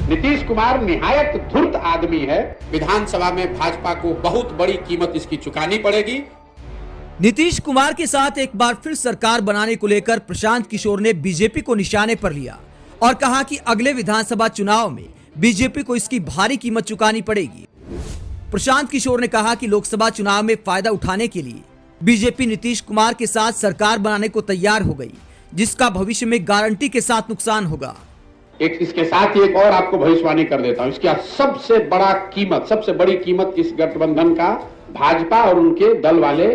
नीतीश कुमार निहायत धूर्त आदमी है। विधानसभा में भाजपा को बहुत बड़ी कीमत इसकी चुकानी पड़ेगी। नीतीश कुमार के साथ एक बार फिर सरकार बनाने को लेकर प्रशांत किशोर ने बीजेपी को निशाने पर लिया और कहा कि अगले विधानसभा चुनाव में बीजेपी को इसकी भारी कीमत चुकानी पड़ेगी। प्रशांत किशोर ने कहा कि लोकसभा चुनाव में फायदा उठाने के लिए बीजेपी नीतीश कुमार के साथ सरकार बनाने को तैयार हो गई, जिसका भविष्य में गारंटी के साथ नुकसान होगा। इसके साथ ही एक और आपको भविष्यवाणी कर देता हूं। इसकी सबसे बड़ी कीमत इस गठबंधन का भाजपा और उनके दल वाले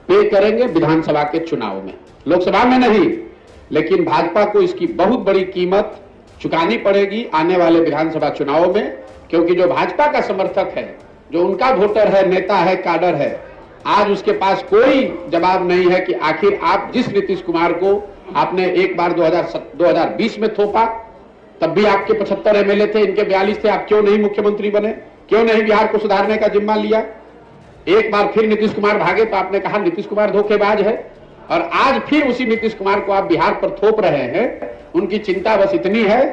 पे करेंगे विधानसभा के चुनाव में। लोकसभा में नहीं, लेकिन भाजपा को इसकी बहुत बड़ी कीमत चुकानी पड़ेगी आने वाले विधानसभा चुनाव में, क्योंकि जो भाजपा का समर्थक है, जो उनका वोटर है, नेता है, काडर है, आज उसके पास कोई जवाब नहीं है कि आखिर आप जिस नीतीश कुमार को आपने एक बार 2020 में थोपा, तब भी आपके 75 एमएलए थे, इनके 42 थे, आप क्यों नहीं मुख्यमंत्री बने? क्यों नहीं बिहार को सुधारने का जिम्मा लिया? एक बार फिर नीतीश कुमार भागे तो आपने कहा नीतीश कुमार धोखेबाज है, और आज फिर उसी नीतीश कुमार को आप बिहार पर थोप रहे हैं। उनकी चिंता बस इतनी है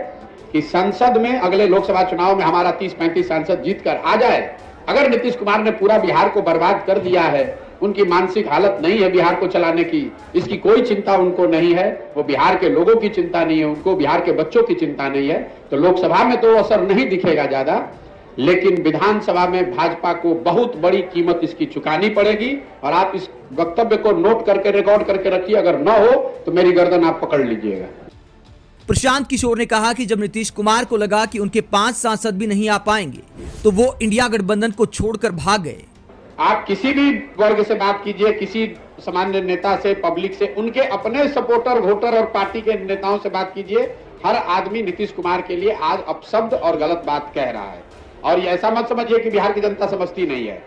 कि संसद में अगले लोकसभा चुनाव में हमारा 30-35 सांसद जीत कर आ जाए। अगर नीतीश कुमार ने पूरा बिहार को बर्बाद कर दिया है, उनकी मानसिक हालत नहीं है बिहार को चलाने की, इसकी कोई चिंता उनको नहीं है, वो बिहार के लोगों की चिंता नहीं है, उनको बिहार के बच्चों की चिंता नहीं है, तो लोकसभा में तो असर नहीं दिखेगा ज्यादा, लेकिन विधानसभा में भाजपा को बहुत बड़ी कीमत इसकी चुकानी पड़ेगी। और आप इस वक्तव्य को नोट करके रिकॉर्ड करके रखिए, अगर न हो तो मेरी गर्दन आप पकड़ लीजिएगा। प्रशांत किशोर ने कहा कि जब नीतीश कुमार को लगा कि उनके 5 सांसद भी नहीं आ पाएंगे, तो वो इंडिया गठबंधन को छोड़कर भाग गए। आप किसी भी वर्ग से बात कीजिए, किसी सामान्य नेता से, पब्लिक से, उनके अपने सपोर्टर, वोटर और पार्टी के नेताओं से बात कीजिए, हर आदमी नीतीश कुमार के लिए आज अपशब्द और गलत बात कह रहा है। और ये ऐसा मत समझिए कि बिहार की जनता समझती नहीं है।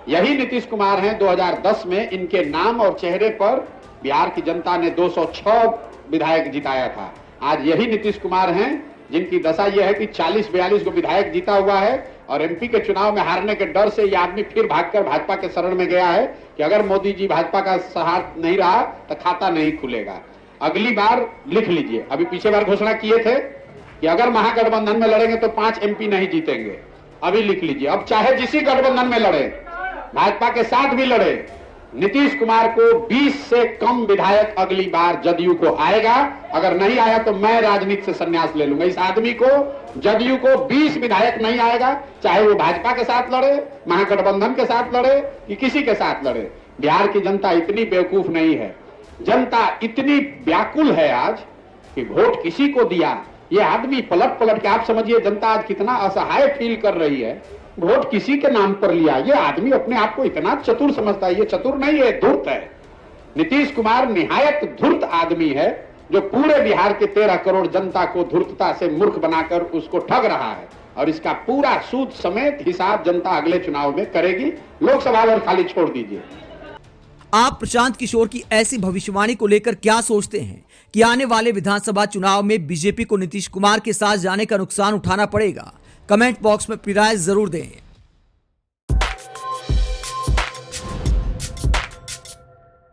यही नीतीश कुमार हैं, 2010 में इनके नाम और चेहरे पर बिहार की जनता ने 206 विधायक जिताया था। आज यही नीतीश कुमार हैं जिनकी दशा यह है कि 40-42 को विधायक जीता हुआ है, और एमपी के चुनाव में हारने के डर से यह आदमी फिर भागकर भाजपा के शरण में गया है कि अगर मोदी जी भाजपा का साथ नहीं रहा तो खाता नहीं खुलेगा। अगली बार लिख लीजिए, अभी पीछे बार घोषणा किए थे कि अगर महागठबंधन में लड़ेंगे तो 5 एमपी नहीं जीतेंगे। अभी लिख लीजिए, अब चाहे जिसी गठबंधन में लड़े, भाजपा के साथ भी लड़े, नीतीश कुमार को 20 से कम विधायक अगली बार जदयू को आएगा। अगर नहीं आया तो मैं राजनीति से संन्यास ले लूंगा। इस आदमी को, जदयू को 20 विधायक नहीं आएगा, चाहे वो भाजपा के साथ लड़े, महागठबंधन के साथ लड़े कि किसी के साथ लड़े। बिहार की जनता इतनी बेवकूफ नहीं है, जनता इतनी व्याकुल है आज कि वोट किसी को दिया, ये आदमी पलट पलट के, आप समझिए जनता आज कितना असहाय फील कर रही है, वोट किसी के नाम पर लिया। ये आदमी अपने आप को इतना चतुर समझता है, ये चतुर नहीं है, धूर्त है। नीतीश कुमार निहायत धूर्त आदमी है, जो पूरे बिहार के 13 करोड़ जनता को धूर्तता से मूर्ख बनाकर उसको ठग रहा है, और इसका पूरा सूद समेत हिसाब जनता अगले चुनाव में करेगी। लोकसभा और खाली छोड़ दीजिए। आप प्रशांत किशोर की ऐसी भविष्यवाणी को लेकर क्या सोचते हैं कि आने वाले विधानसभा चुनाव में बीजेपी को नीतीश कुमार के साथ जाने का नुकसान उठाना पड़ेगा? कमेंट बॉक्स में अपनी राय जरूर दें।